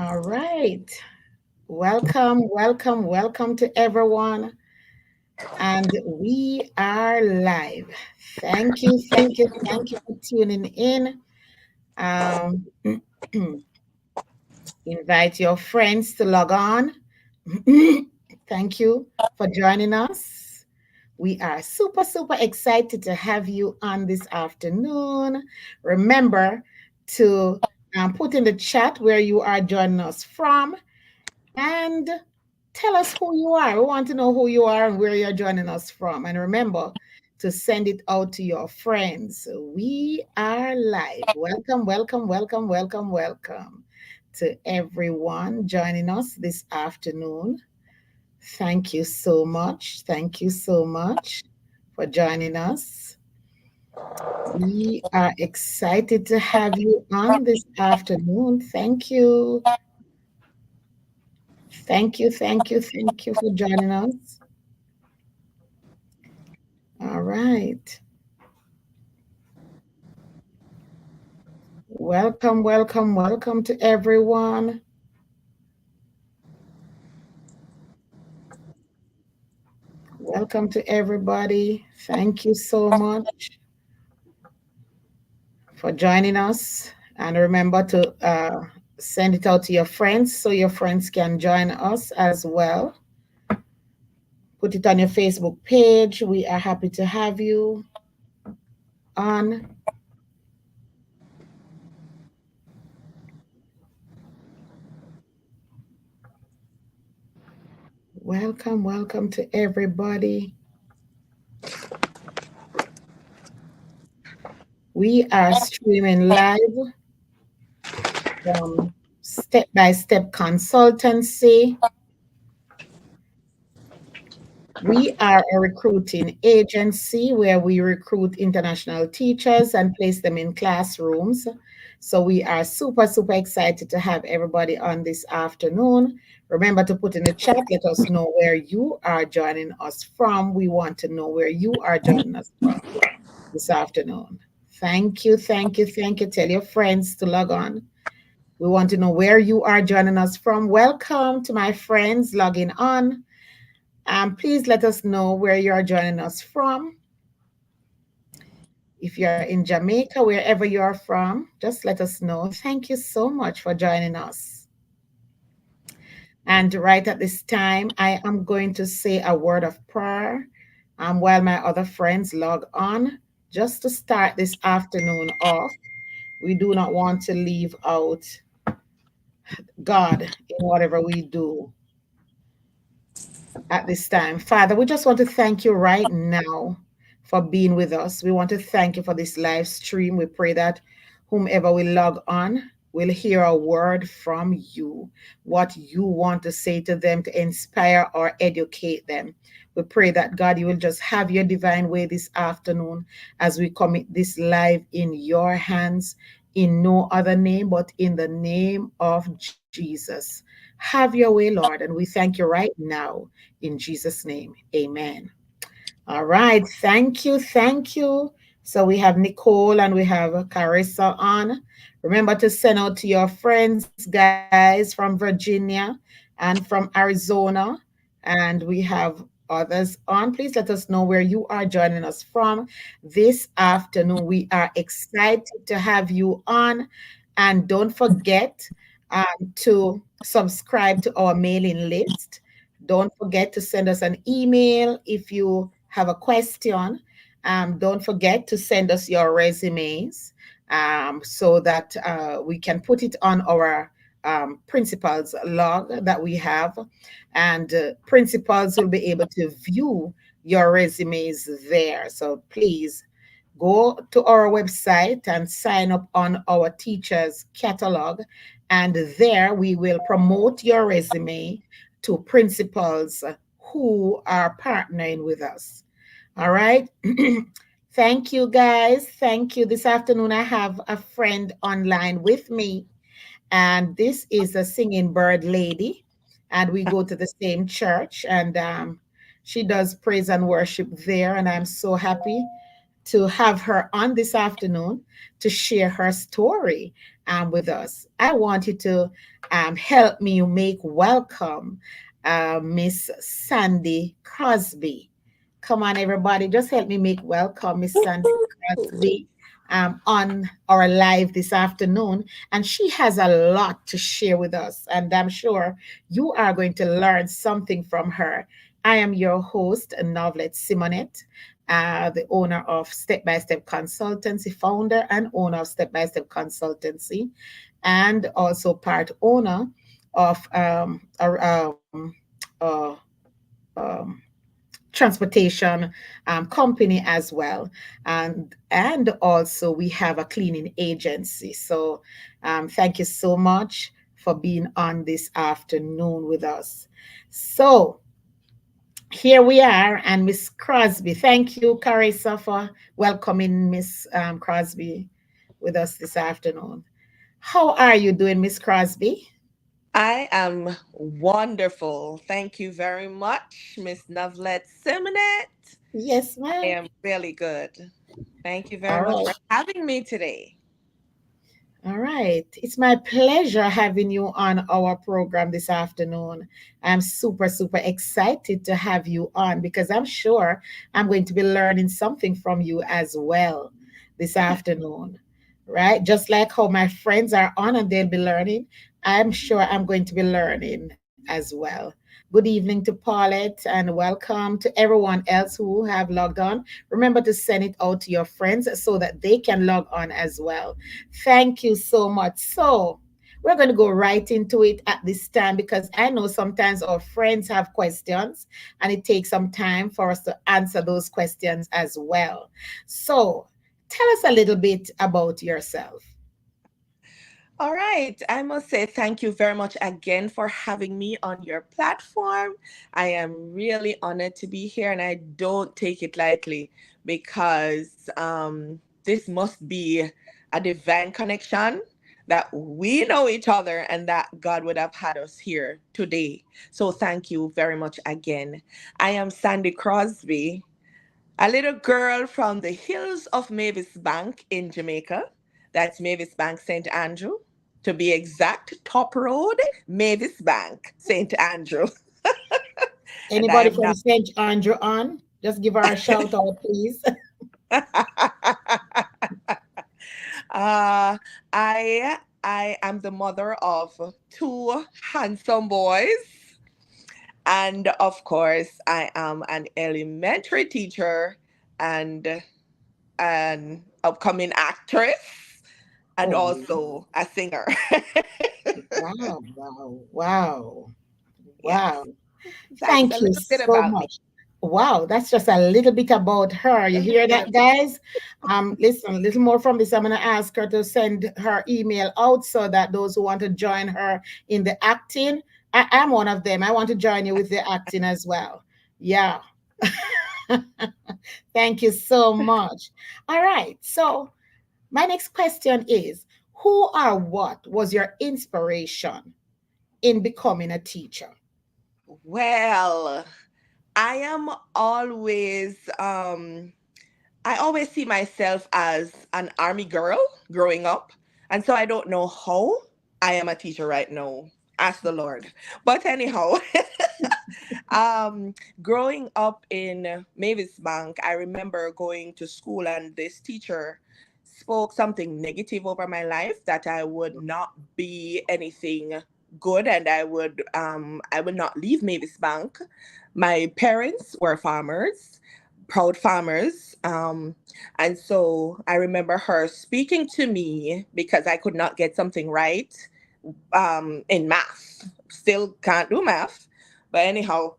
All right. Welcome to everyone. And we are live. Thank you for tuning in. Um, invite your friends to log on. Thank you for joining us. We are super excited to have you on this afternoon. Remember to put in the chat where you are joining us from and tell us who you are. We want to know who you are and where you're joining us from. And remember to send it out to your friends. We are live. Welcome to everyone joining us this afternoon. Thank you so much. Thank you so much for joining us. We are excited to have you on this afternoon. Thank you. Thank you for joining us. All right. Welcome to everyone. Welcome to everybody. Thank you so much for joining us. And remember to send it out to your friends so your friends can join us as well. Put it on your Facebook page. We are happy to have you on. Welcome to everybody. We are streaming live from Step by Step Consultancy. We are a recruiting agency where we recruit international teachers and place them in classrooms. So we are super excited to have everybody on this afternoon. Remember to put in the chat, let us know where you are joining us from. We want to know where you are joining us from this afternoon. Thank you. Tell your friends to log on. We want to know where you are joining us from. Welcome to my friends logging on. Please let us know where you are joining us from. If you're in Jamaica, wherever you are from, just let us know. Thank you so much for joining us. And right at this time, I am going to say a word of prayer while my other friends log on, just to start this afternoon off. We do not want to leave out God in whatever we do at this time. Father, we just want to thank you right now for being with us. We want to thank you for this live stream. We pray that whomever will log on will hear a word from you, what you want to say to them to inspire or educate them. We pray that God, you will just have your divine way this afternoon as we commit this live in your hands, in no other name but in the name of Jesus. Have your way, Lord, and we thank you right now in Jesus' name. Amen. All right. Thank you. So we have Nicole and we have Carissa on. Remember to send out to your friends, guys, from Virginia and from Arizona. And we have others on. Please let us know where you are joining us from this afternoon. We are excited to have you on. And don't forget to subscribe to our mailing list. Don't forget to send us an email if you have a question. Don't forget to send us your resumes so that we can put it on our principals log that we have. And principals will be able to view your resumes there. So please go to our website and sign up on our teachers catalog. And there we will promote your resume to principals who are partnering with us. All right. Thank you, guys. Thank you. This afternoon, I have a friend online with me, and this is a singing bird lady. And we go to the same church, and she does praise and worship there. And I'm so happy to have her on this afternoon to share her story with us. I want you to help me make welcome Miss Sandy Crosby. Come on, everybody, just help me make welcome Miss Sandy Crosby on our live this afternoon. And she has a lot to share with us, and I'm sure you are going to learn something from her. I am your host, Novlet Simonet, the owner of Step by Step Consultancy, founder and owner of Step by Step Consultancy, and also part owner of a transportation company as well, and also we have a cleaning agency. So thank you so much for being on this afternoon with us. So here we are, and Miss Crosby. Thank you, Carissa, for welcoming Miss Crosby with us this afternoon. How are you doing, Miss Crosby? I am wonderful. Thank you very much, Miss Novlet Simonet. Yes, I ma'am. am really good. Thank you very All much right. for having me today. All right. It's my pleasure having you on our program this afternoon. I'm super, super excited to have you on because I'm sure I'm going to be learning something from you as well this afternoon. Right? Just like how my friends are on and they'll be learning, I'm sure I'm going to be learning as well. Good evening to Paulette and welcome to everyone else who have logged on. Remember to send it out to your friends so that they can log on as well. Thank you so much. So, we're going to go right into it at this time because I know sometimes our friends have questions and it takes some time for us to answer those questions as well. So, tell us a little bit about yourself. All right. I must say thank you very much again for having me on your platform. I am really honored to be here and I don't take it lightly because this must be a divine connection that we know each other and that God would have had us here today. So thank you very much again. I am Sandy Crosby, a little girl from the hills of Mavis Bank in Jamaica. That's Mavis Bank, St. Andrew. To be exact, Top Road, Mavis Bank, St. Andrew. And I Anybody am from not. St. Andrew on? Just give her a shout out, please. uh, I am the mother of two handsome boys. And of course, I am an elementary teacher and an upcoming actress and Oh, also a singer. wow, wow, wow, wow. Yes, that's a Thank you little bit so about me. much. Wow, that's just a little bit about her. You A hear little that, bit. guys? Listen, a little more from this. I'm gonna ask her to send her email out so that those who want to join her in the acting, I'm one of them. I want to join you with the acting as well. Yeah. Thank you so much. All right. So my next question is, who or what was your inspiration in becoming a teacher? Well, I am always I always see myself as an army girl growing up. And so I don't know how I am a teacher right now. Ask the Lord. But anyhow, growing up in Mavis Bank, I remember going to school and this teacher spoke something negative over my life that I would not be anything good and I would not leave Mavis Bank. My parents were farmers, proud farmers. And so I remember her speaking to me because I could not get something right in math. Still can't do math. But anyhow,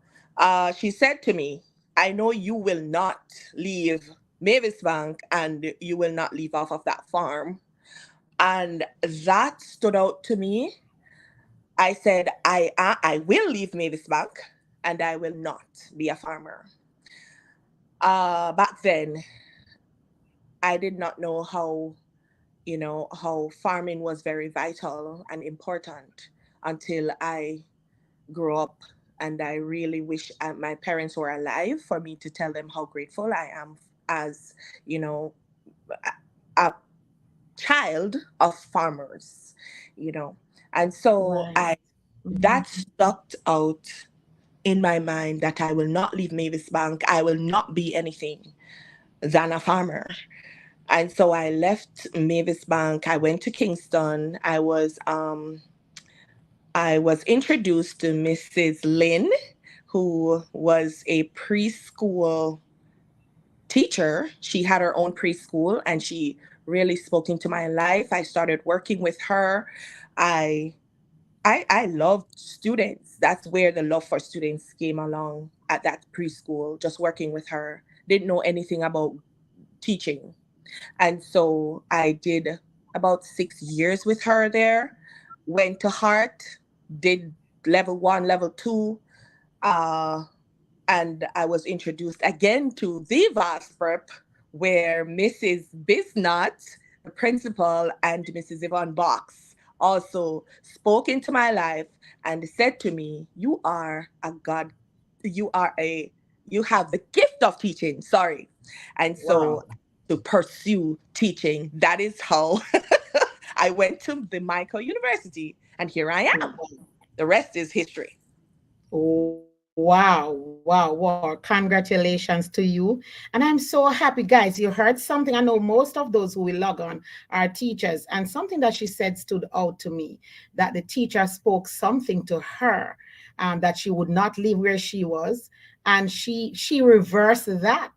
she said to me, I know you will not leave Mavis Bank and you will not leave off of that farm. And that stood out to me. I said, I will leave Mavis Bank and I will not be a farmer. Back then, I did not know how, how farming was very vital and important until I grew up, and I really wish my parents were alive for me to tell them how grateful I am as, you know, a child of farmers, you know. And so Right. I that stuck out in my mind that I will not leave Mavis Bank. I will not be anything than a farmer. And so I left Mavis Bank. I went to Kingston. I was introduced to Mrs. Lynn, who was a preschool teacher. She had her own preschool and she really spoke into my life. I started working with her. I I loved students. That's where the love for students came along at that preschool, just working with her. Didn't know anything about teaching. And so I did about 6 years with her there. Went to Hart, did level one, level two. Uh, and I was introduced again to the VAS prep, where Mrs. Bisnot, the principal, and Mrs. Yvonne Box also spoke into my life and said to me, "You are a God, you are a, you have the gift of teaching." Sorry. And so Wow. to pursue teaching, that is how I went to the Michael University, and here I am. The rest is history. Wow, wow, wow. Congratulations to you. And I'm so happy, guys. You heard something. I know most of those who will log on are teachers. And something that she said stood out to me, that the teacher spoke something to her, that she would not leave where she was. And she reversed that.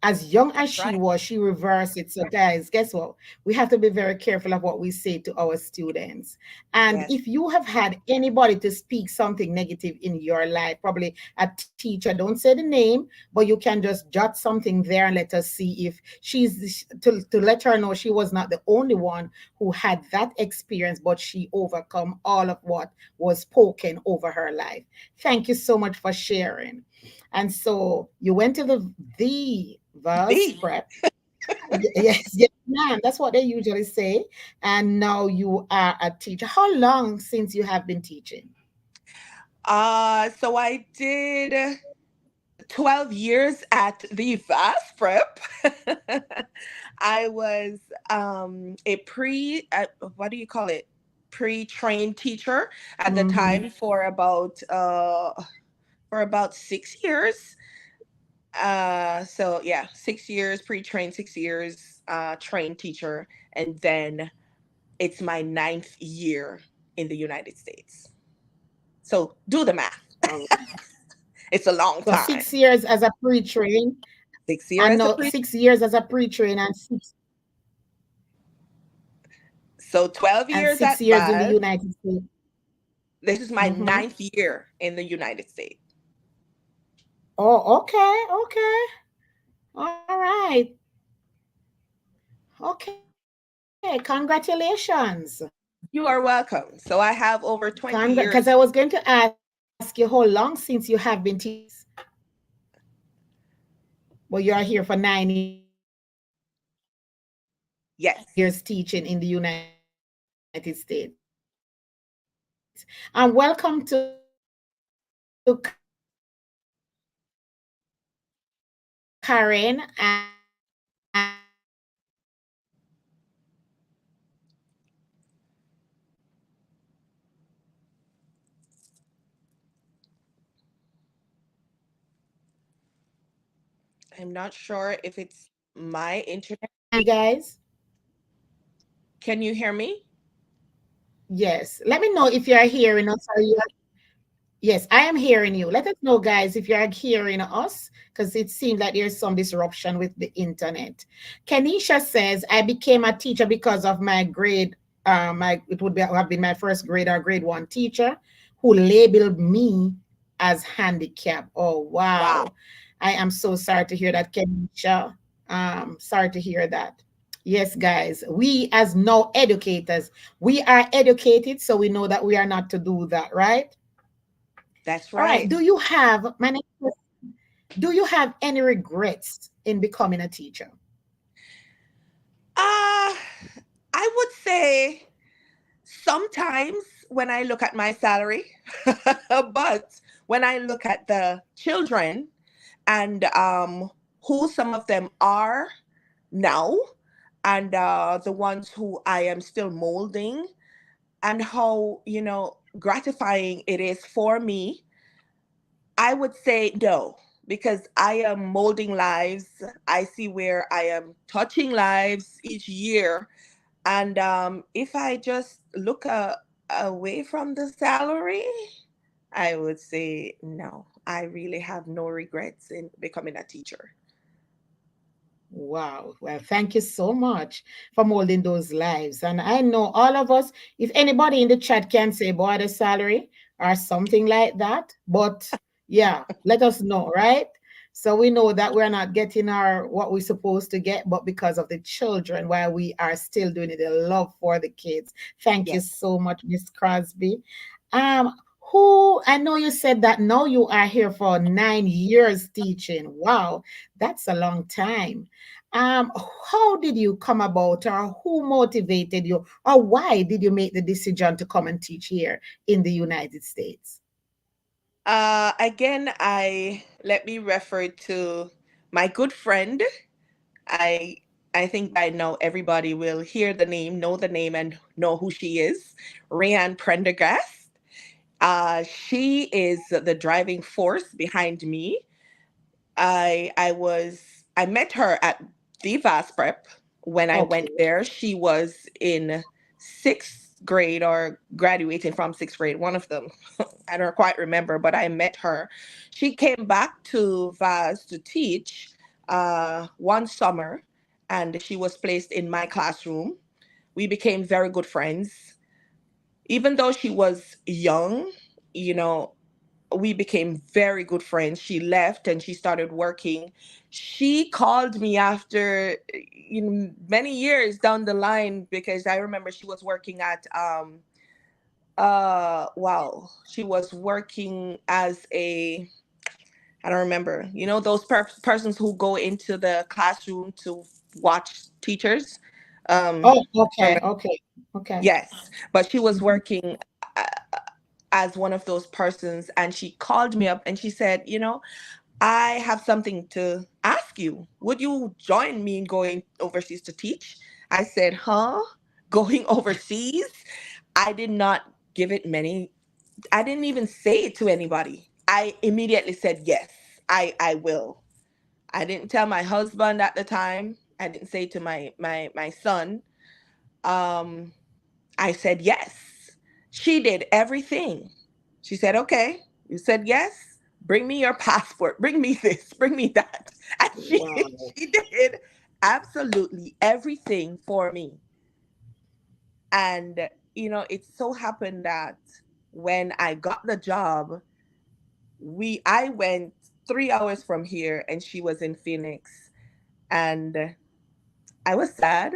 As young as That's she right. was, she reversed it. So, guys, guess what? We have to be very careful of what we say to our students. And Yes. if you have had anybody to speak something negative in your life, probably a teacher, don't say the name, but you can just jot something there and let us see if she's to let her know she was not the only one who had that experience, but she overcome all of what was spoken over her life. Thank you so much for sharing. And so you went to the Verse The Prep. Yes, yes, ma'am. That's what they usually say. And now you are a teacher. How long since you have been teaching? so I did 12 years at the VAS Prep. I was what do you call it? Pre-trained teacher at the Mm-hmm. time for about 6 years. So yeah, 6 years pre-trained, 6 years trained teacher, and then it's my ninth year in the United States. So do the math. All right. It's a long So six time. years as a pre-train, 6 years and as a no, pre 6 years as a pre-train, So 12 and years six at years in the VAS. United States. This is my Mm-hmm. ninth year in the United States. Oh, okay, okay. All right. Okay. Congratulations. You are welcome. So I have over 20 Because I years. was going to ask you how long since you have been teaching, but you are here for 9 years teaching in the United States. Yes. And welcome to Karen and I'm not sure if it's my internet. guys. Can you hear me? Yes. Let me know if you are hearing us or you are. Yes, I am hearing you. Let us know, guys, if you are hearing us, because it seems like there's some disruption with the internet. Kenisha says, I became a teacher because of my grade. It would have been my first grade or grade one teacher who labeled me as handicapped. Oh, Wow. wow. I am so sorry to hear that, Kenisha. Sorry to hear that. Yes, guys, we as no educators, we are educated, so we know that we are not to do that, right? That's All right. right. My next question, do you have any regrets in becoming a teacher? I would say sometimes when I look at my salary, but when I look at the children and who some of them are now, and the ones who I am still molding, and how, gratifying it is for me. I would say no, because I am molding lives. I see where I am touching lives each year. And if I just look away from the salary, I would say no. I really have no regrets in becoming a teacher. Wow. Well, thank you so much for molding those lives. And I know all of us, if anybody in the chat can say, boy, the salary or something like that, but yeah, let us know, right? So we know that we're not getting our what we're supposed to get, but because of the children, while we are still doing it, the love for the kids. Thank you Yes. so much, Miss Crosby. Um, who I know you said that now you are here for 9 years teaching. Wow, that's a long time. How did you come about, or who motivated you, or why did you make the decision to come and teach here in the United States? Again, I let me refer to my good friend. I I think by now everybody will hear the name, know the name, and know who she is. Rayanne Prendergast. She is the driving force behind me. I met her at the Vast Prep when I Okay. went there. She was in sixth grade or graduating from sixth grade, one of them. I don't quite remember, but I met her. She came back to Vaz to teach one summer, and she was placed in my classroom. We became very good friends. Even though she was young, you know, we became very good friends. She left and she started working. She called me after many years down the line, because I remember she was working at wow, she was working as a, I don't remember, those persons who go into the classroom to watch teachers. um Oh, okay, remember, okay, okay. yes, but she was Mhm. working uh, as one of those persons, and she called me up and she said, I have something to ask you. Would you join me in going overseas to teach? I said, huh? Going overseas? I did not give it many, I didn't even say it to anybody. I immediately said, yes, I will. I didn't tell my husband at the time. I didn't say to my son. Um, I said yes. She did everything. She said, okay, you said yes. Bring me your passport. Bring me this. Bring me that. And Wow. she did absolutely everything for me. And, it so happened that when I got the job, I went 3 hours from here and she was in Phoenix. And I was sad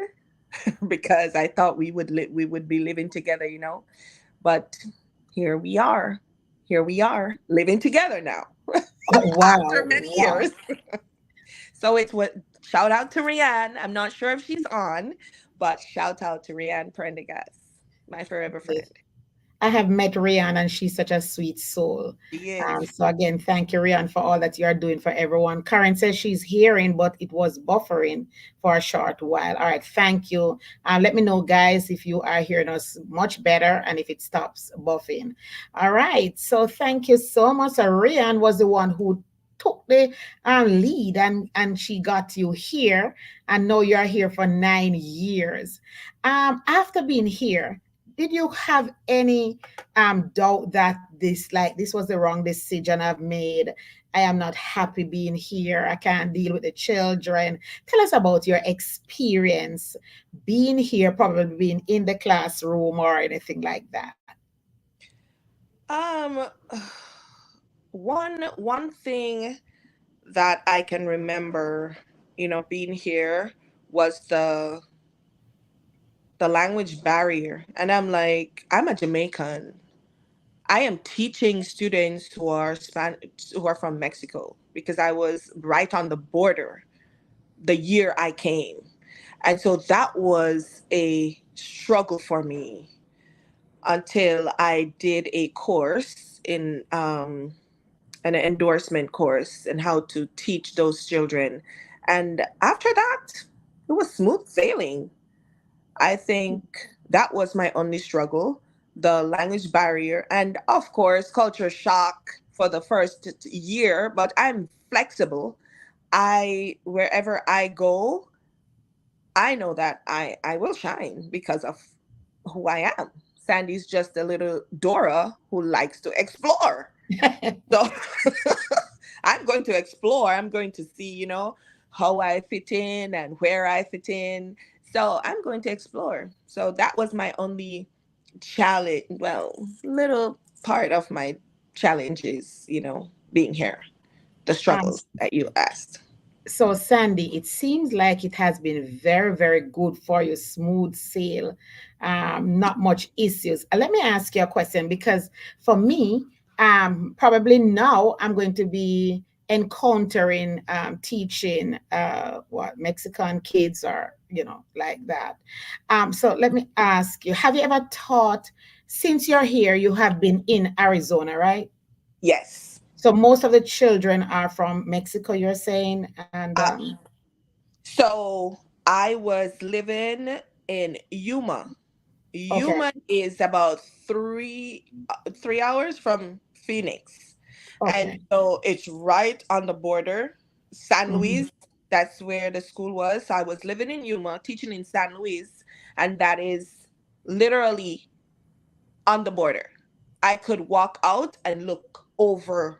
because I thought we would be living together. But here we are. Here we are living together now Oh, after wow, many wow. years. So it's what shout out to Rianne. I'm not sure if she's on, but shout out to Rianne Prendergast, my forever Yes. friend. I have met Rian and she's such a sweet soul. She is. So again, thank you, Rian, for all that you are doing for everyone. Karen says she's hearing, but it was buffering for a short while. All right, thank you. Let me know, guys, if you are hearing us much better and if it stops buffing. All right, so thank you so much. So Rian was the one who took the lead and she got you here. And now you are here for 9 years. After being here, did you have any doubt that this was the wrong decision I've made? I am not happy being here. I can't deal with the children. Tell us about your experience being here, probably being in the classroom or anything like that. Um, one thing that I can remember, being here was the language barrier. And I'm like, I'm a Jamaican. I am teaching students who are from Mexico, because I was right on the border the year I came. And so that was a struggle for me until I did a course in an endorsement course and how to teach those children. And after that, it was smooth sailing. I think that was my only struggle, the language barrier, and of course, culture shock for the first year. But I'm flexible. I wherever I go, I know that I will shine because of who I am. Sandy's just a little Dora who likes to explore. So I'm going to explore. I'm going to see, how I fit in and where I fit in. So I'm going to explore. So that was my only challenge. Well, little part of my challenges, being here, the Um, struggles that you asked. so, Sandy, it seems like it has been very, very good for you, smooth sail, not much issues. Let me ask you a question because for me, probably now I'm going to be encountering teaching what Mexican kids are, like that. So let me ask you, have you ever taught, since you're here, you have been in Arizona, right? Yes. So most of the children are from Mexico, you're saying, and Uh, so I was living in Yuma. okay, Yuma is about 3 hours from Phoenix, and okay. so it's right on the border. San Mhm. Luis, that's where the school was. So I was living in Yuma, teaching in San Luis, and that is literally on the border. I could walk out and look over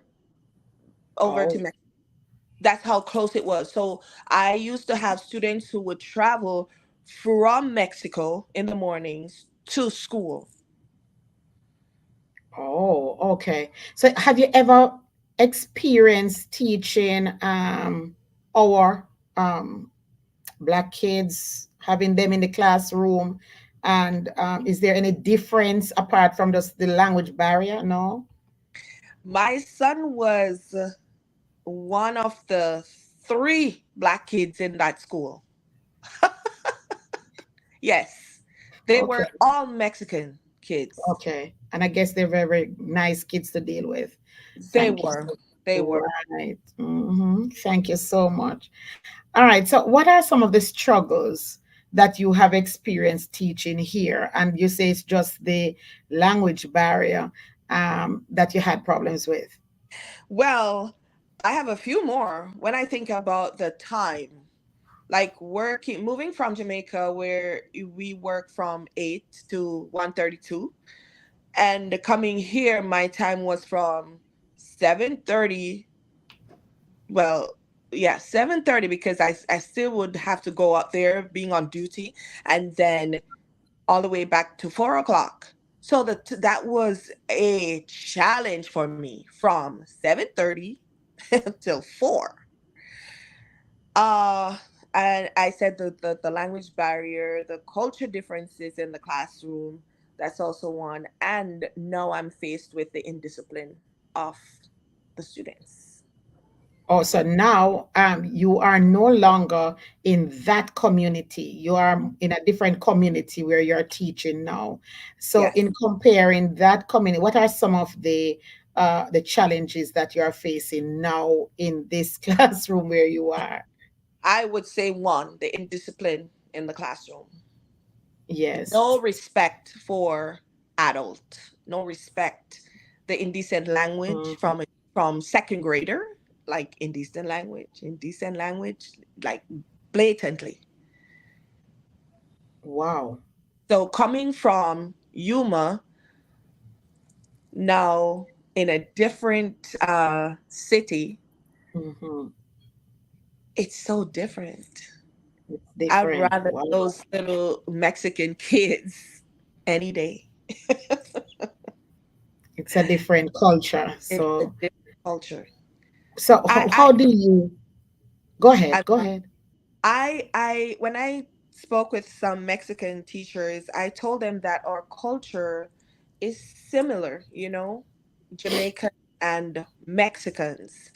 to Oh, Mexico. That's how close it was. So I used to have students who would travel from Mexico in the mornings to school. oh, okay. So have you ever experienced teaching our black kids, having them in the classroom? And is there any difference apart from just the language barrier? No? My son was one of the three black kids in that school. Yes, they Okay, were all Mexican kids. okay. And I guess they're very, very nice kids to deal with. They Thank you. were. They were. Right. Thank you so much. All right. So, what are some of the struggles that you have experienced teaching here? And you say it's just the language barrier that you had problems with. Well, I have a few more when I think about the time. Like moving from Jamaica, where we work from 8 to 1:32, and coming here, my time was from 7:30. Well, yeah, 7:30, because I still would have to go up there being on duty, and then all the way back to 4 o'clock. So that was a challenge for me from 7:30 till 4. Uh and I said the language barrier, the culture differences in the classroom, that's also one. And now I'm faced with the indiscipline of the students. Oh, so now you are no longer in that community. You are in a different community where you're teaching now. So, Yes. in comparing that community, what are some of the challenges that you are facing now in this classroom where you are? I would say one, the indiscipline in the classroom. Yes. No respect for adult. No respect. The indecent language Mm, from second grader, like indecent language, like blatantly. wow. So coming from Yuma, now in a different city, Hmm. it's so different. It's I'd different. rather Wow. those little Mexican kids any day. It's a different culture. It's a So, different culture. so I how I do you go ahead? I Go ahead. I when I spoke with some Mexican teachers, I told them that our culture is similar, Jamaican and Mexicans.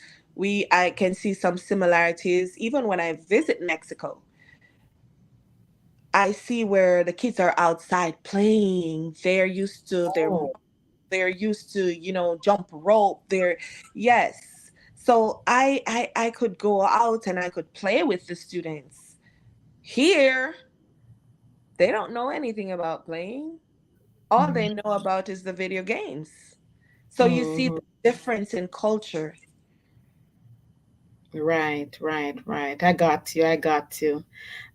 I can see some similarities even when I visit Mexico. I see where the kids are outside playing. They're Oh, used to, jump rope. Yes. So I could go out and I could play with the students. Here, they don't know anything about playing. All they know about is the video games. So you see Mhm. the difference in culture. Right, right, right. I got you. I got you.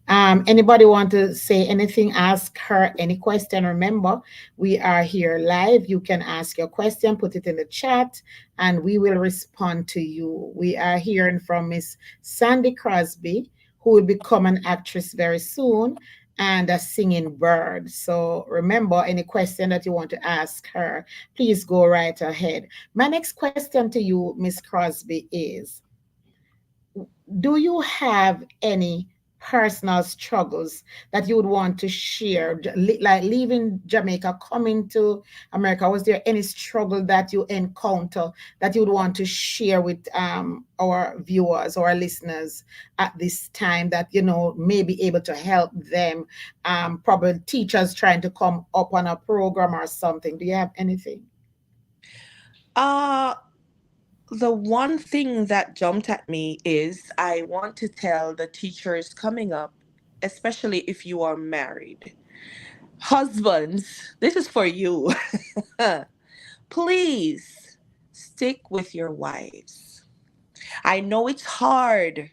Anybody want to say anything? Ask her any question. Remember, we are here live. You can ask your question, put it in the chat, and we will respond to you. We are hearing from Miss Sandy Crosby, who will become an actress very soon and a singing bird. So remember, any question that you want to ask her, please go right ahead. My next question to you, Miss Crosby, is do you have any personal struggles that you would want to share, like leaving Jamaica, coming to America? Was there any struggle that you encounter that you would want to share with our viewers or our listeners at this time that may be able to help them? Probably teachers trying to come up on a program or something. Do you have anything? Uh the one thing that jumped at me is I want to tell the teachers coming up, especially if you are married. Husbands, this is for you. Please stick with your wives. I know it's hard,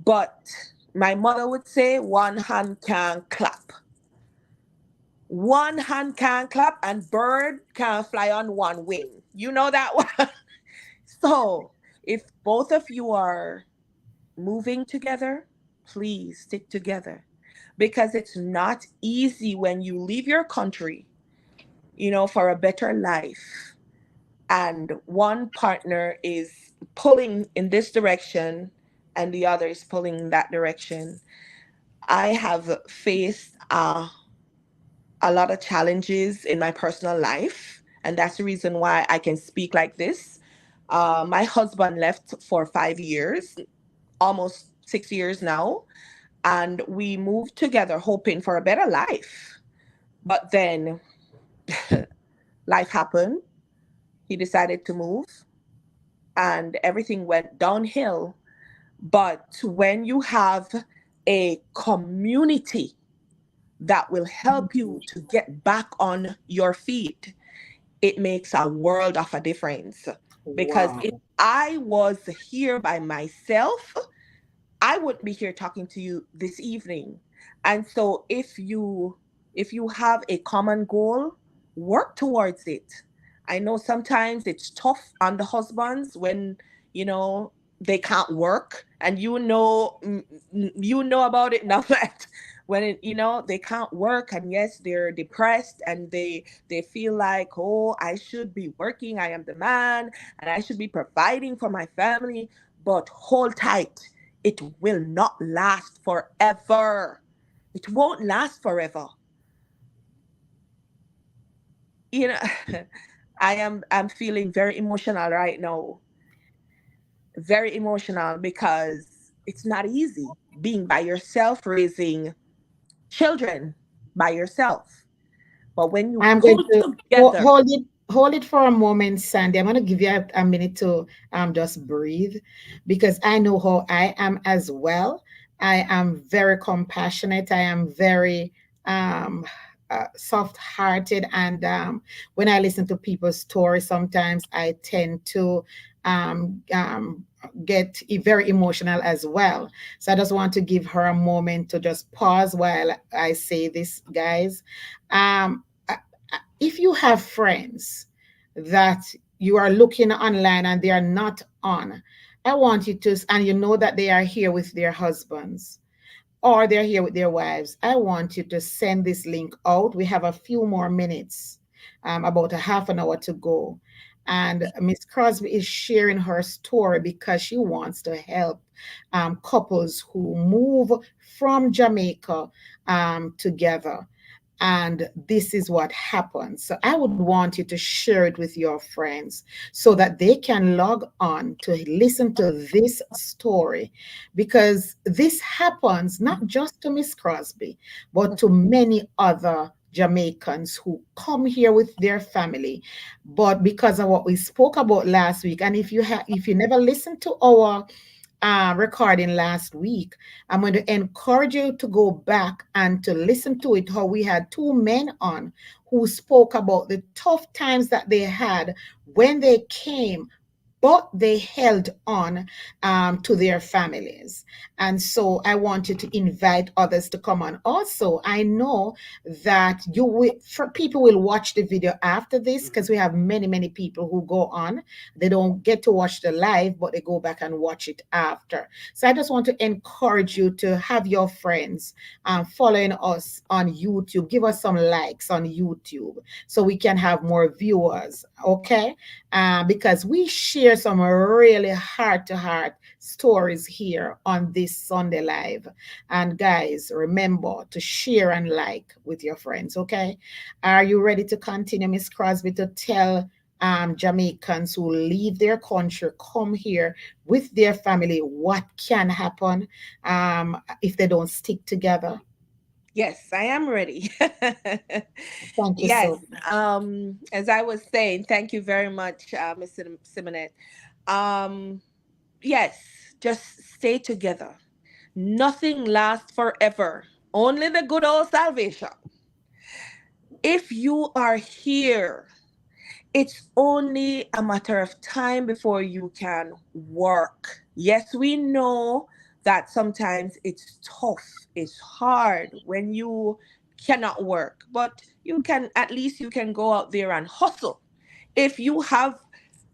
but my mother would say one hand can clap. One hand can clap and bird can fly on one wing. You know that one? So if both of you are moving together, please stick together because it's not easy when you leave your country, for a better life. And one partner is pulling in this direction and the other is pulling in that direction. I have faced a lot of challenges in my personal life, and that's the reason why I can speak like this. My husband left for 5 years, almost 6 years now, and we moved together hoping for a better life. But then life happened. He decided to move, and everything went downhill. But when you have a community that will help you to get back on your feet, it makes a world of a difference. Because if Wow. I was here by myself, I wouldn't be here talking to you this evening. And so if you have a common goal, work towards it. I know sometimes it's tough on the husbands when, you know, they can't work and you know about it now that when they can't work and yes they're depressed and they feel like, oh, I should be working, I am the man and I should be providing for my family, but hold tight, it will not last forever. It won't last forever. You know, I'm feeling very emotional right now. Very emotional because it's not easy being by yourself raising children by yourself. But when you I'm going pull to together, hold it for a moment, Sandy. I'm going to give you a minute to just breathe because I know how I am as well. I am very compassionate. I am very um, soft-hearted, and when I listen to people's stories, sometimes I tend to um, um, get very emotional as well. So I just want to give her a moment to just pause while I say this, guys. If you have friends that you are looking online and they are not on, I want you to, and you know that they are here with their husbands or they're here with their wives, I want you to send this link out. We have a few more minutes, about a half an hour to go. And Miss Crosby is sharing her story because she wants to help couples who move from Jamaica together, and this is what happens. So I would want you to share it with your friends so that they can log on to listen to this story, because this happens not just to Miss Crosby but to many other Jamaicans who come here with their family, but because of what we spoke about last week, and if you never listened to our recording last week, I'm going to encourage you to go back and to listen to it. How we had two men on who spoke about the tough times that they had when they came, but they held on to their families. And so I want you to invite others to come on. Also, I know that you will, for people will watch the video after this, because we have many, many people who go on. They don't get to watch the live, but they go back and watch it after. So I just want to encourage you to have your friends following us on YouTube. Give us some likes on YouTube so we can have more viewers. Okay, because we share some really heart to heart stories here on this Sunday Live. And guys, remember to share and like with your friends, okay? Are you ready to continue, Miss Crosby, to tell Jamaicans who leave their country, come here with their family, what can happen if they don't stick together? Yes, I am ready. Thank you Yes, so as I was saying, thank you very much, Mr. Simonet. Um, yes, just stay together. Nothing lasts forever. Only the good old salvation. If you are here, it's only a matter of time before you can work. Yes, we know that sometimes it's tough, it's hard when you cannot work, but you can, at least you can go out there and hustle. If you have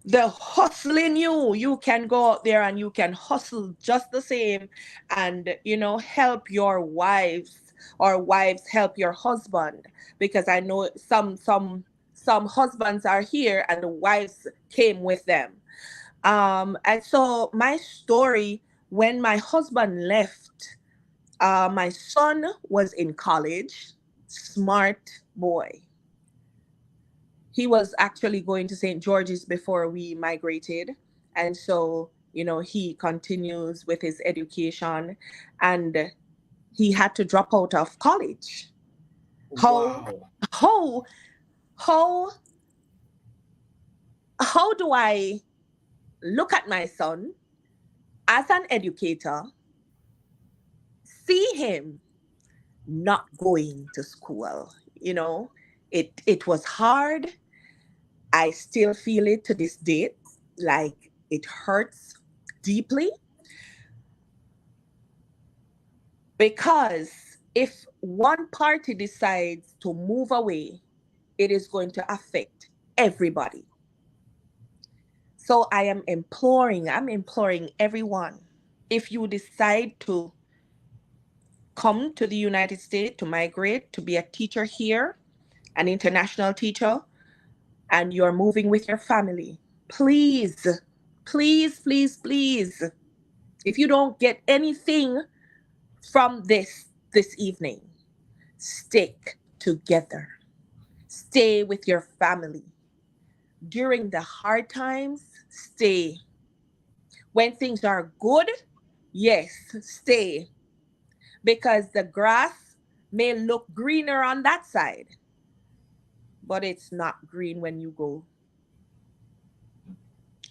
the hustle in you, you can go out there and you can hustle just the same, and help your wives, or wives help your husband, because I know some husbands are here and the wives came with them. And so my story, when my husband left, my son was in college, smart boy. He was actually going to St. George's before we migrated. And so, he continues with his education, and he had to drop out of college. How, Wow. how, how, how do I look at my son as an educator, see him not going to school? It was hard. I still feel it to this date. Like, it hurts deeply, because if one party decides to move away, it is going to affect everybody. So I'm imploring everyone, if you decide to come to the United States, to migrate, to be a teacher here, an international teacher, and you're moving with your family, please, please, please, please, if you don't get anything from this evening, stick together. Stay with your family. During the hard times, stay. When things are good, yes, stay. Because the grass may look greener on that side, but it's not green when you go.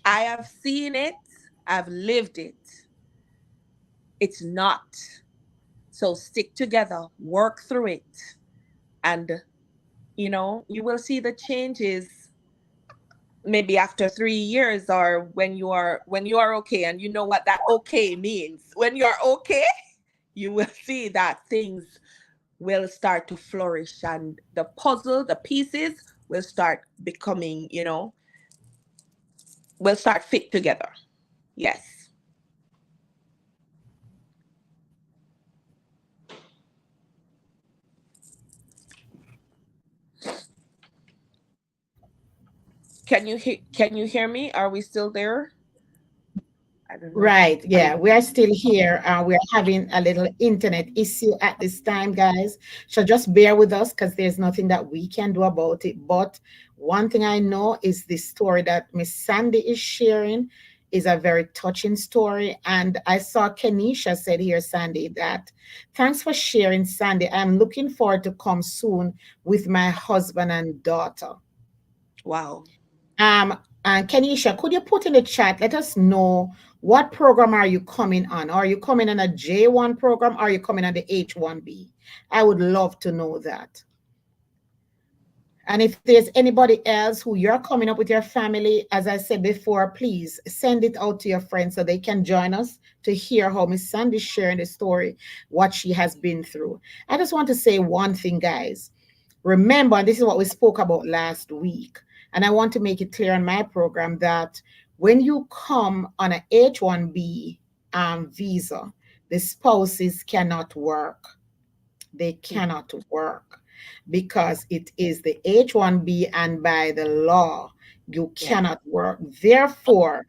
I have seen it, I've lived it. It's not. So stick together, work through it, and you will see the changes maybe after 3 years, or when you are okay, and you know what that okay means. When you're okay, you will see that things will start to flourish, and the pieces will start becoming, will start fit together. Yes. Can you hear me? Are we still there? I don't know. Right. Are Yeah, you? we are still here. We are having a little internet issue at this time, guys. So just bear with us because there's nothing that we can do about it. But one thing I know is the story that Miss Sandy is sharing is a very touching story. And I saw Kenisha said here, Sandy, that thanks for sharing, Sandy. I'm looking forward to come soon with my husband and daughter. Wow. And Kenisha, could you put in the chat, let us know what program are you coming on? Are you coming on a J1 program? Or are you coming on the H1B? I would love to know that. And if there's anybody else who you're coming up with your family, as I said before, please send it out to your friends so they can join us to hear how Miss Sandy sharing the story, what she has been through. I just want to say one thing, guys. Remember, and this is what we spoke about last week, and I want to make it clear on my program that when you come on an H1B visa, the spouses cannot work. They cannot work because it is the H1B, and by the law, you Yeah. cannot work. Therefore,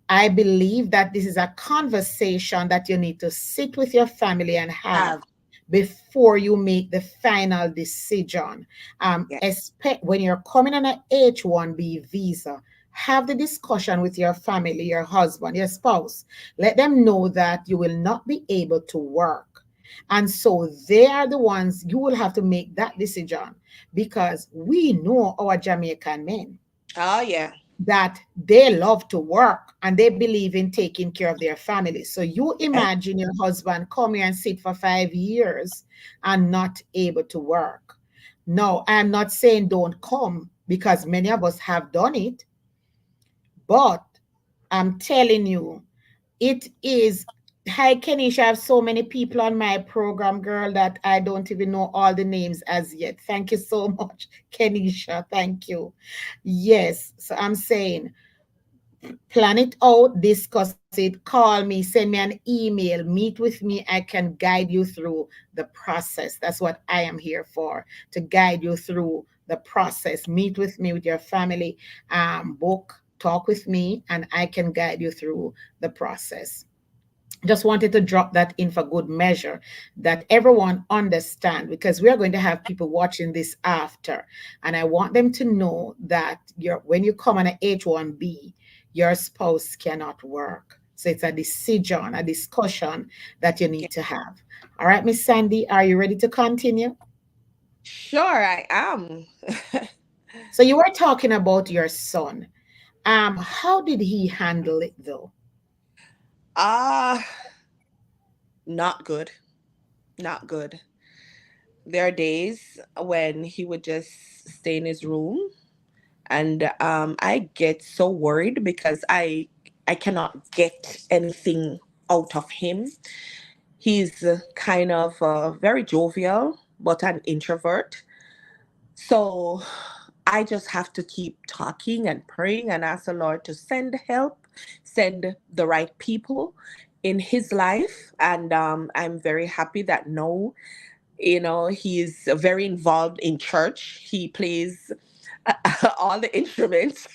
I believe that this is a conversation that you need to sit with your family and have Have. before you make the final decision. Yeah. Expect when you're coming on an H1B visa, have the discussion with your family, your husband, your spouse. Let them know that you will not be able to work. And so they are the ones you will have to make that decision, because we know our Jamaican men Oh yeah. that they love to work and they believe in taking care of their families. So you Yeah. imagine your husband come here and sit for 5 years and not able to work. No, I'm not saying don't come, because many of us have done it, but I'm telling you, it is. Hi, Kenisha. I have so many people on my program, girl, that I don't even know all the names as yet. Thank you so much, Kenisha. Thank you. Yes. So I'm saying, plan it out, discuss it, call me, send me an email, meet with me. I can guide you through the process. That's what I am here for, to guide you through the process. Meet with me with your family, book, talk with me, and I can guide you through the process. Just wanted to drop that in for good measure, that everyone understand, because we are going to have people watching this after, and I want them to know that when you come on an H1B, your spouse cannot work. So it's a decision, a discussion that you Yeah. need to have. All right, Miss Sandy, are you ready to continue? Sure, I am. So you were talking about your son. How did he handle it though? Ah, not good. Not good. There are days when he would just stay in his room, and I get so worried because I cannot get anything out of him. He's kind of very jovial, but an introvert. So I just have to keep talking and praying and ask the Lord to send help, send the right people in his life. And I'm very happy that now, he's very involved in church. He plays all the instruments.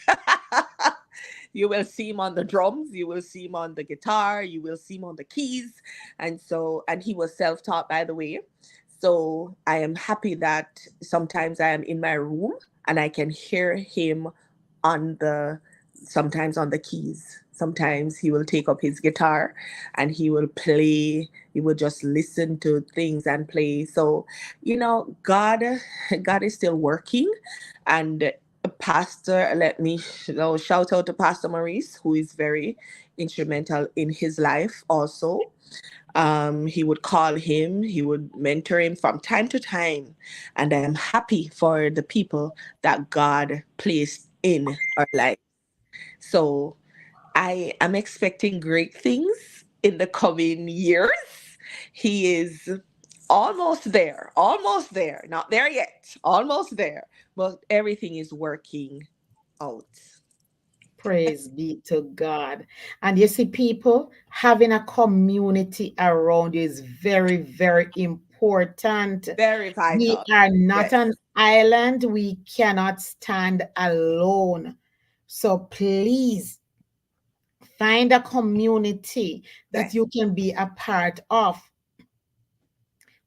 You will see him on the drums, you will see him on the guitar, you will see him on the keys. And he was self-taught, by the way. So I am happy that sometimes I am in my room and I can hear him on the sometimes on the keys. Sometimes he will take up his guitar and he will play. He will just listen to things and play. So, God is still working. And Pastor, let me shout out to Pastor Maurice, who is very instrumental in his life also. He would call him, he would mentor him from time to time. And I am happy for the people that God placed in our life. So I am expecting great things in the coming years. He is almost there, not there yet, almost there, but everything is working out. Praise be to God. And you see, people, having a community around you is very, very important. Very We vital. are not an Yes. island. We cannot stand alone. So please find a community that Yes. you can be a part of.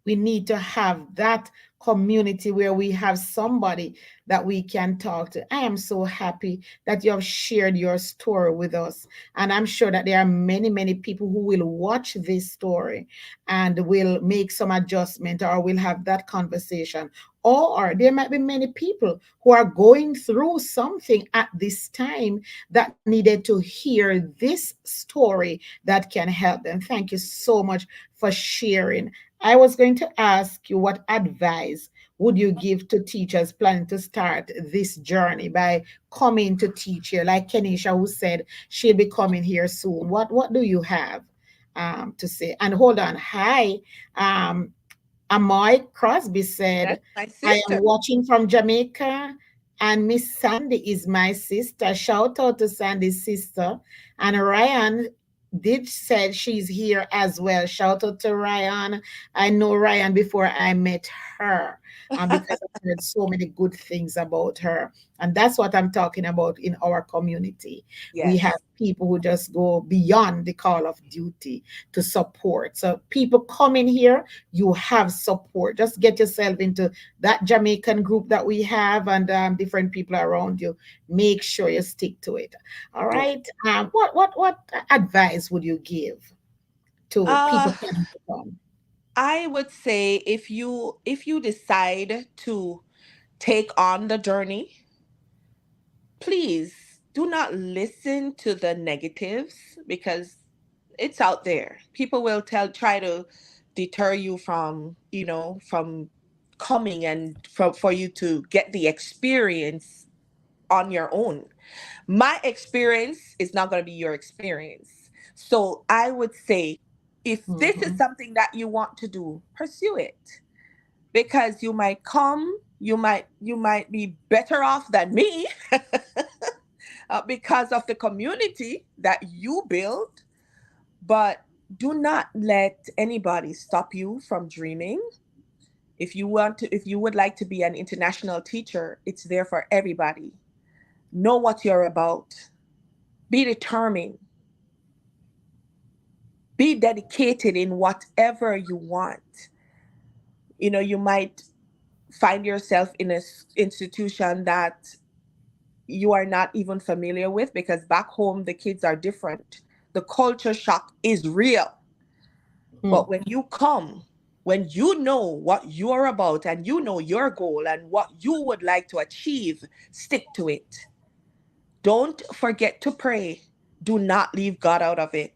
We need to have that community where we have somebody that we can talk to. I am so happy that you have shared your story with us. And I'm sure that there are many, many people who will watch this story and will make some adjustment or will have that conversation. Or there might be many people who are going through something at this time that needed to hear this story that can help them. Thank you so much for sharing. I was going to ask you, what advice would you give to teachers planning to start this journey by coming to teach here? Like Kenisha, who said she'll be coming here soon. What do you have to say? And hold on. Hi. Amoy Crosby That's said, my I am sister. watching from Jamaica, and Miss Sandy is my sister. Shout out to Sandy's sister. And Ryan did said she's here as well. Shout out to Ryan. I know Ryan before I met her, because I've heard so many good things about her. And that's what I'm talking about in our community. We have Yes. people who just go beyond the call of duty to support. So people come in here, you have support. Just get yourself into that Jamaican group that we have, and different people around you. Make sure you stick to it. All Yeah. right. What advice would you give to Uh, people planning to come? I would say if you decide to take on the journey, please do not listen to the negatives because it's out there. People will try to deter you from, from coming and for you to get the experience on your own. My experience is not going to be your experience. So I would say if this is Mhm. something that you want to do, pursue it because you might be better off than me because of the community that you build. But do not let anybody stop you from dreaming. If you would like to be an international teacher, it's there for everybody. Know what you're about. Be determined. Be dedicated in whatever you want. You might find yourself in an institution that you are not even familiar with because back home the kids are different. The culture shock is real. Hmm. But when you know what you're about and you know your goal and what you would like to achieve, stick to it. Don't forget to pray. Do not leave God out of it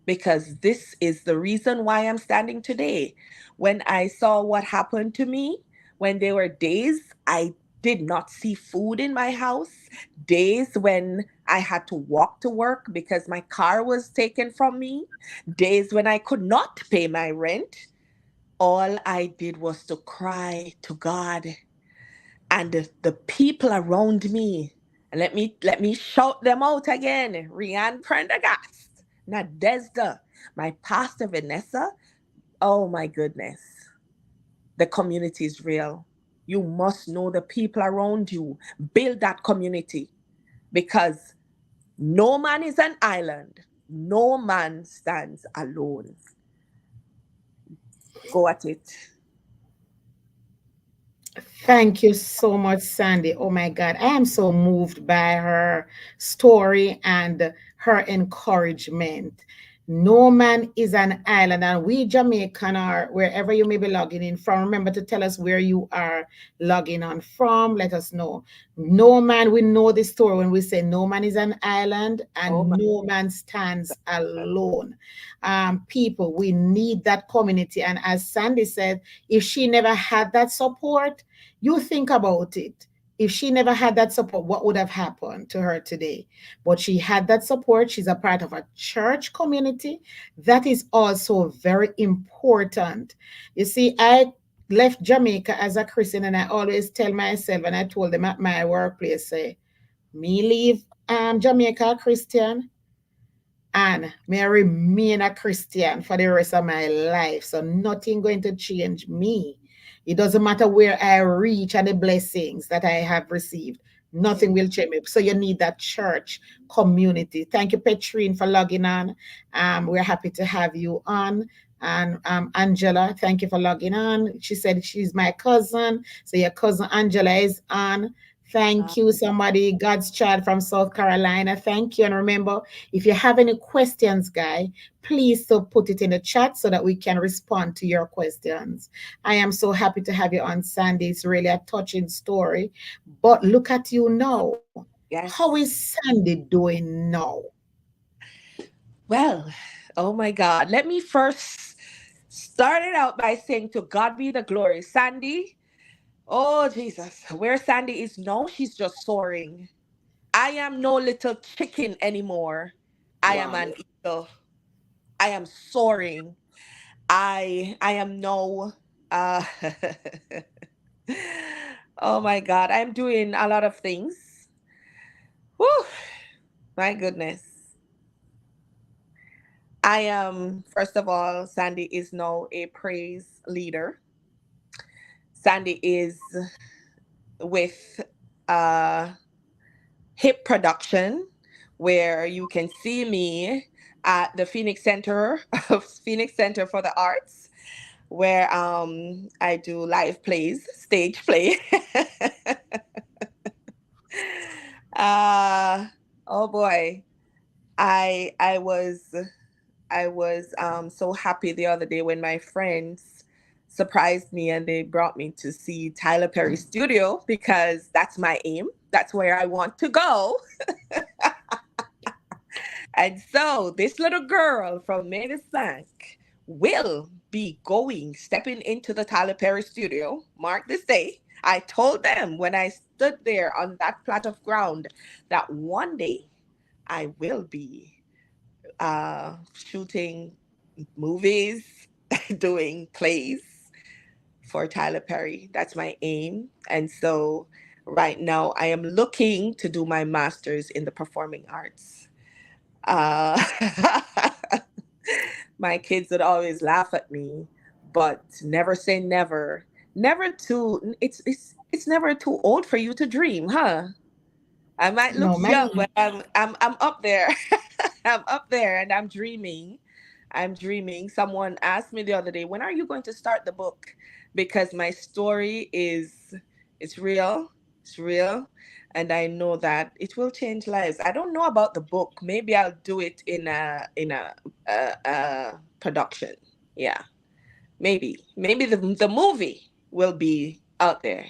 because this is the reason why I'm standing today. When I saw what happened to me, when there were days I did not see food in my house, days when I had to walk to work because my car was taken from me, days when I could not pay my rent, all I did was to cry to God and the people around me. And let me shout them out again. Rianne Prendergast, Nadezda, my pastor Vanessa. Oh my goodness. The community is real. You must know the people around you. Build that community because no man is an island. No man stands alone. Go at it. Thank you so much, Sandy. Oh my God, I am so moved by her story and her encouragement. No man is an island, and we Jamaican are wherever you may be logging in from. Remember to tell us where you are logging on from. Let us know. No man, we know the story when we say no man is an island Oh and my no man stands God. alone. People, we need that community. And as Sandy said, if she never had that support, you think about it. If she never had that support, what would have happened to her today? But she had that support. She's a part of a church community. That is also very important. You see, I left Jamaica as a Christian, and I always tell myself, and I told them at my workplace, say, me leave Jamaica Christian, and may I remain a Christian for the rest of my life. So nothing going to change me. It doesn't matter where I reach and the blessings that I have received. Nothing will change me. So you need that church community. Thank you, Petrine, for logging on. We're happy to have you on. And Angela, thank you for logging on. She said she's my cousin. So your cousin Angela is on. Uh, Thank you, somebody. God's child from South Carolina. Thank you. And remember, if you have any questions, guy, please so put it in the chat so that we can respond to your questions. I am so happy to have you on, Sandy. It's really a touching story. But look at you now. How is yes. Sandy doing now? Well, oh my God. Let me first start it out by saying to God be the glory. Sandy, oh Jesus, where Sandy is now, she's just soaring. I am no little chicken anymore. I am Wow. an eagle. I am soaring. I am no uh oh my God. I'm doing a lot of things. Whew, my goodness. I am, first of all, Sandy is now a praise leader. Sandy is with uh, Hip Production, where you can see me at the Phoenix Center of Phoenix Center for the Arts, where I do live plays, stage play. uh, oh boy, I was so happy the other day when my friends surprised me and they brought me to see Tyler Perry studio because that's my aim. That's where I want to go. And so this little girl from Mavis Bank will be stepping into the Tyler Perry studio. Mark this day. I told them when I stood there on that plot of ground that one day I will be shooting movies, doing plays for Tyler Perry. That's my aim. And so right now I am looking to do my master's in the performing arts. Uh, my kids would always laugh at me, but never say never. Never too. It's never too old for you to dream, huh? I might look No, young, ma'am. but I'm up there. I'm up there, and I'm dreaming. I'm dreaming. Someone asked me the other day, "When are you going to start the book?" Because my story is it's real. It's real, and I know that it will change lives. I don't know about the book. Maybe I'll do it in a production. Yeah, maybe the movie will be out there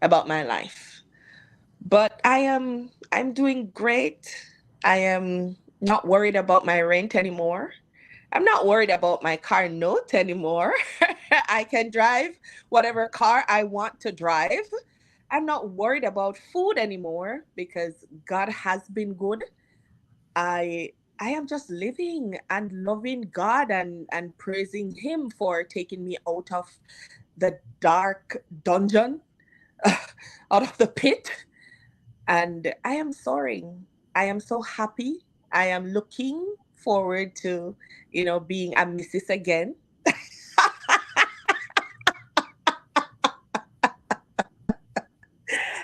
about my life. But I'm doing great. I am not worried about my rent anymore. I'm not worried about my car note anymore. I can drive whatever car I want to drive. I'm not worried about food anymore because God has been good. I am just living and loving God and praising him for taking me out of the dark dungeon, out of the pit, and I am soaring. I am so happy. I am looking forward to, being a missus again.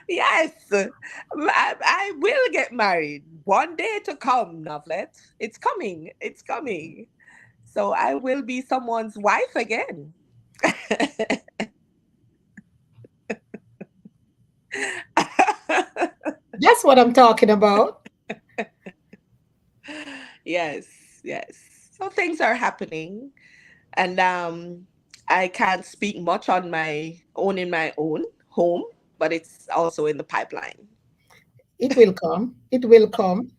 Yes, I will get married one day to come, Novlet. It's coming. It's coming. So I will be someone's wife again. That's what I'm talking about. Yes, yes. So things are happening. And I can't speak much on my own in my own home, but it's also in the pipeline. It will come. It will come.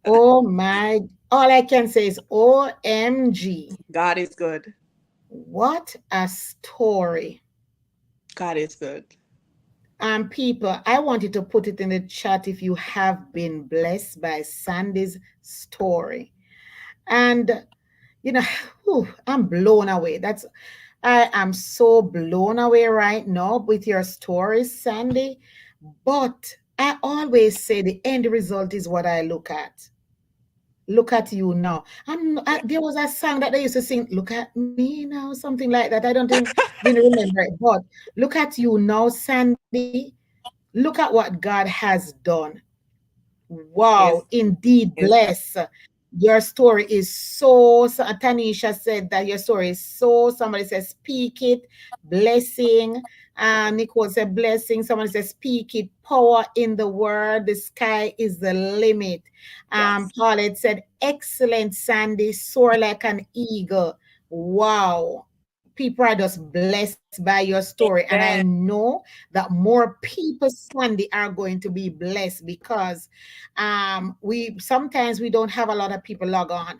Oh my, all I can say is OMG. God is good. What a story. God is good. People, I want you to put it in the chat if you have been blessed by Sandy's story. And, you know, whew, I'm blown away. I am so blown away right now with your story, Sandy. But I always say the end result is what I look at. Look at you now. There was a song that they used to sing, Look at me now, something like that. I don't even really remember it. But look at you now, Sandy. Look at what God has done. Wow, Yes, indeed yes, bless. Your story is so, Tanisha said that your story is somebody says, speak it, blessing. Nicole said, blessing. Someone says, speak it, power in the word. The sky is the limit. Yes. Paulette said, excellent, Sandy, soar like an eagle. Wow. People are just blessed by your story. And I Amen. know that more people, Sandy, are going to be blessed because we sometimes we don't have a lot of people log on,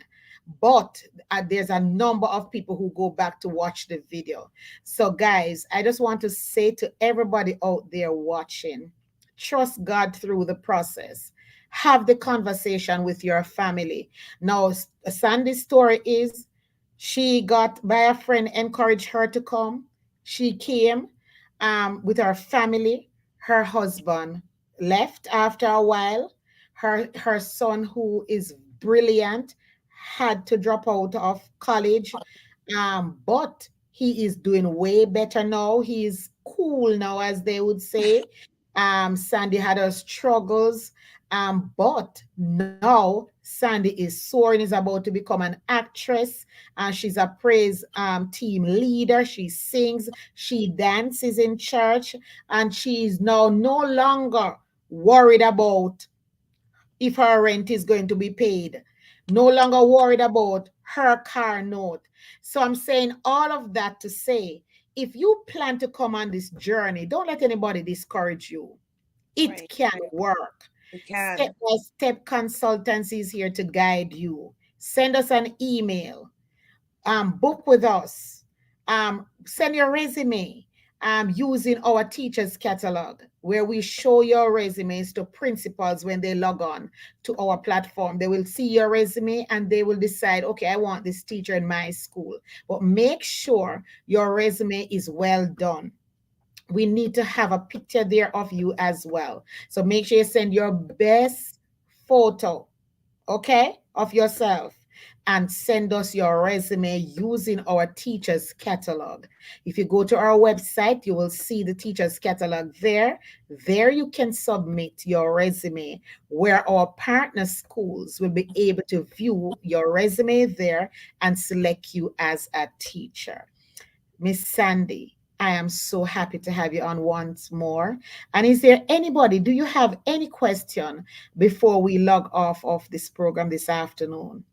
but there's a number of people who go back to watch the video. So guys, I just want to say to everybody out there watching, trust God through the process. Have the conversation with your family. Now Sandy's story is she got by a friend encouraged her to come. She came with her family. Her husband left after a while. Her son, who is brilliant, had to drop out of college, but he is doing way better now. He is cool now, as they would say. Sandy had her struggles, but now Sandy is soaring, is about to become an actress, and she's a praise team leader. She sings, she dances in church, and she is now no longer worried about if her rent is going to be paid, no longer worried about her car note. So I'm saying all of that to say, if you plan to come on this journey, don't let anybody discourage you. It Right. can work. We Step can. by step consultancy is here to guide you. Send us an email, book with us, send your resume using our teachers catalog, where we show your resumes to principals when they log on to our platform. They will see your resume and they will decide, okay, I want this teacher in my school. But make sure your resume is well done. We need to have a picture there of you as well. So make sure you send your best photo, okay, of yourself, and send us your resume using our teachers catalog. If you go to our website, you will see the teachers catalog there. There you can submit your resume, where our partner schools will be able to view your resume there and select you as a teacher. Miss Sandy, I am so happy to have you on once more. And is there anybody, do you have any question before we log off of this program this afternoon?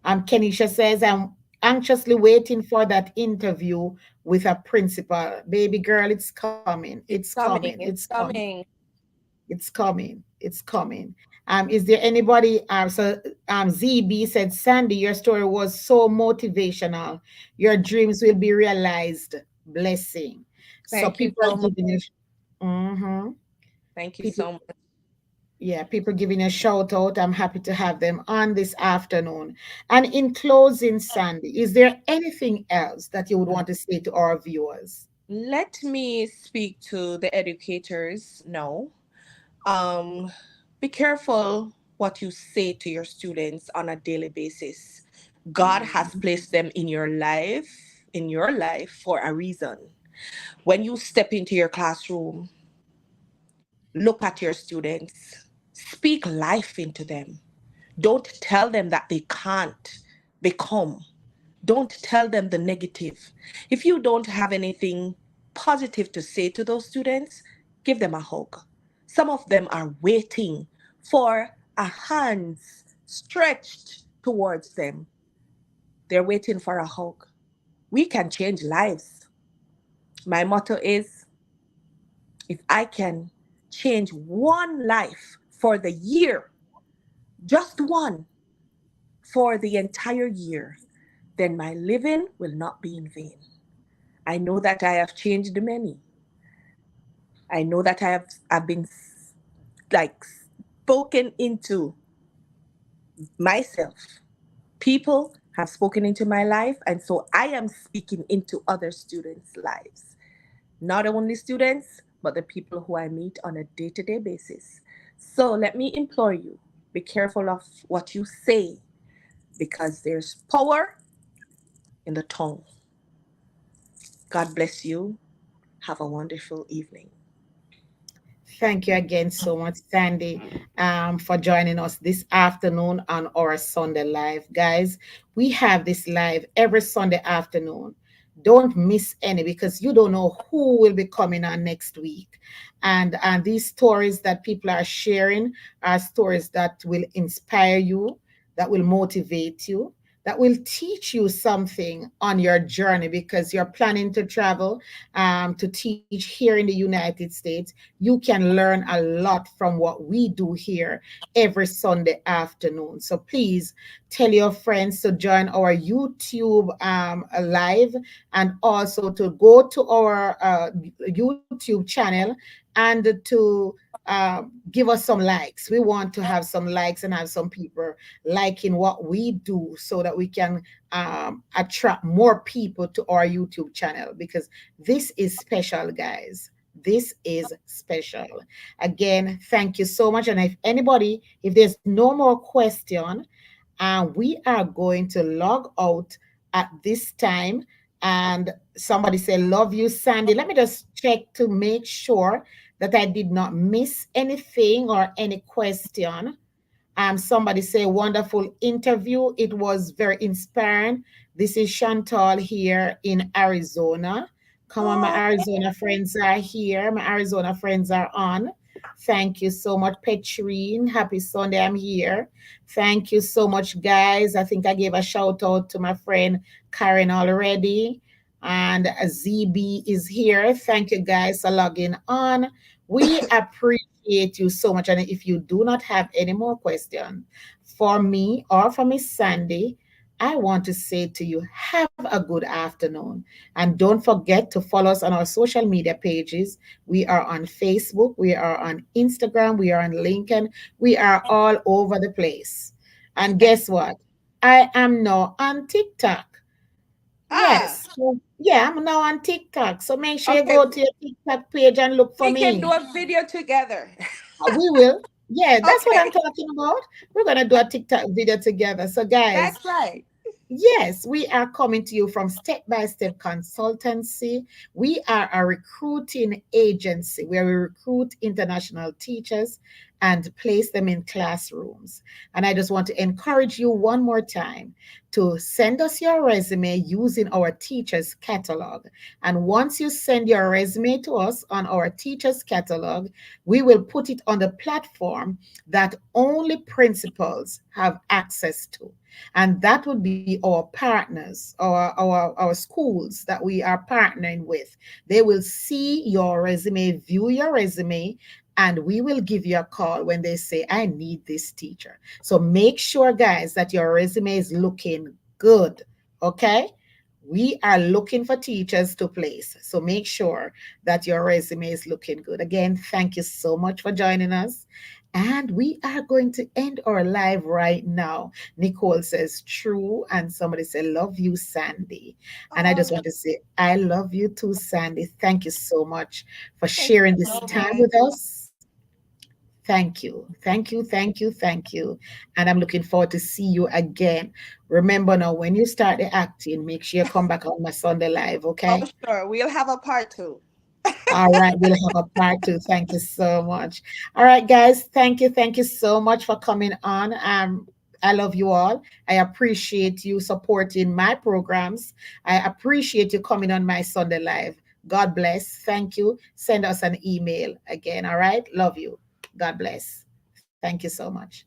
Kenisha says, I'm anxiously waiting for that interview with a principal. Baby girl, it's coming. It's It's coming. coming. It's It's coming. coming. It's coming. It's coming. Is there anybody? ZB said, Sandy, your story was so motivational. Your dreams will be realized. Blessing. So Thank you people are so much. giving you, mm-hmm. Thank you People, so much. yeah, people giving a shout out. I'm happy to have them on this afternoon. And in closing, Sandy, is there anything else that you would want to say to our viewers? Let me speak to the educators now. Um, be careful what you say to your students on a daily basis. God has placed them in your life for a reason. When you step into your classroom, look at your students, speak life into them. Don't tell them that they can't become. Don't tell them the negative. If you don't have anything positive to say to those students, give them a hug. Some of them are waiting for a hands stretched towards them. They're waiting for a hug. We can change lives. My motto is, if I can change one life for the year, just one for the entire year, then my living will not be in vain. I know that I have changed many. I know that I've been like spoken into myself. People have spoken into my life, and so I am speaking into other students' lives. Not only students, but the people who I meet on a day-to-day basis. So let me implore you, be careful of what you say, because there's power in the tongue. God bless you. Have a wonderful evening. Thank you again so much, Sandy, for joining us this afternoon on our Sunday Live. Guys, we have this live every Sunday afternoon. Don't miss any because you don't know who will be coming on next week. And these stories that people are sharing are stories that will inspire you, that will motivate you, that will teach you something on your journey because you're planning to travel to teach here in the United States. You can learn a lot from what we do here every Sunday afternoon. So please tell your friends to join our YouTube live and also to go to our YouTube channel and to give us some likes. We want to have some likes and have some people liking what we do so that we can attract more people to our YouTube channel because this is special, guys. This is special. Again, thank you so much. And if anybody, if there's no more question, we are going to log out at this time. And somebody say, love you, Sandy. Let me just check to make sure that I did not miss anything or any question. Somebody say wonderful interview. It was very inspiring. This is Chantal here in Arizona. Come on, my Oh, Arizona friends are here. My Arizona friends are on. Thank you so much, Petrine. Happy Sunday. I'm here. Thank you so much, guys. I think I gave a shout out to my friend Karen already. And ZB is here. Thank you guys for logging on. We appreciate you so much. And if you do not have any more questions for me or for Miss Sandy, I want to say to you, have a good afternoon. And don't forget to follow us on our social media pages. We are on Facebook, we are on Instagram, we are on LinkedIn, we are all over the place. And guess what? I am now on TikTok. ah, Yes. So, yeah, I'm now on TikTok. So make sure you okay. go to your TikTok page and look for We can do me. a video together. We will. Yeah, that's what I'm Okay, talking about. We're going to do a TikTok video together. So, guys, that's right. yes, we are coming to you from Step by Step Consultancy. We are a recruiting agency where we recruit international teachers and place them in classrooms. And I just want to encourage you one more time to send us your resume using our teachers catalog. And once you send your resume to us on our teachers catalog, we will put it on the platform that only principals have access to, and that would be our partners, our schools that we are partnering with. They will see your resume, view your resume, and we will give you a call when they say, I need this teacher. So make sure, guys, that your resume is looking good. Okay. We are looking for teachers to place. So make sure that your resume is looking good. Again, thank you so much for joining us. And we are going to end our live right now. Nicole says, true. And somebody said, love you, Sandy. And I Oh, just want to say, I love you too, Sandy. Thank you so much for thank you sharing this so time much. with us. Thank you. Thank you. Thank you. Thank you. And I'm looking forward to see you again. Remember now, when you start the acting, make sure you come back on my Sunday live, Oh, okay? sure. We'll have a part two. All right, we'll have a part two. Thank you so much. All right, guys, thank you. Thank you so much for coming on. I love you all. I appreciate you supporting my programs. I appreciate you coming on my Sunday live. God bless. Thank you. Send us an email again. All right. Love you. God bless. Thank you so much.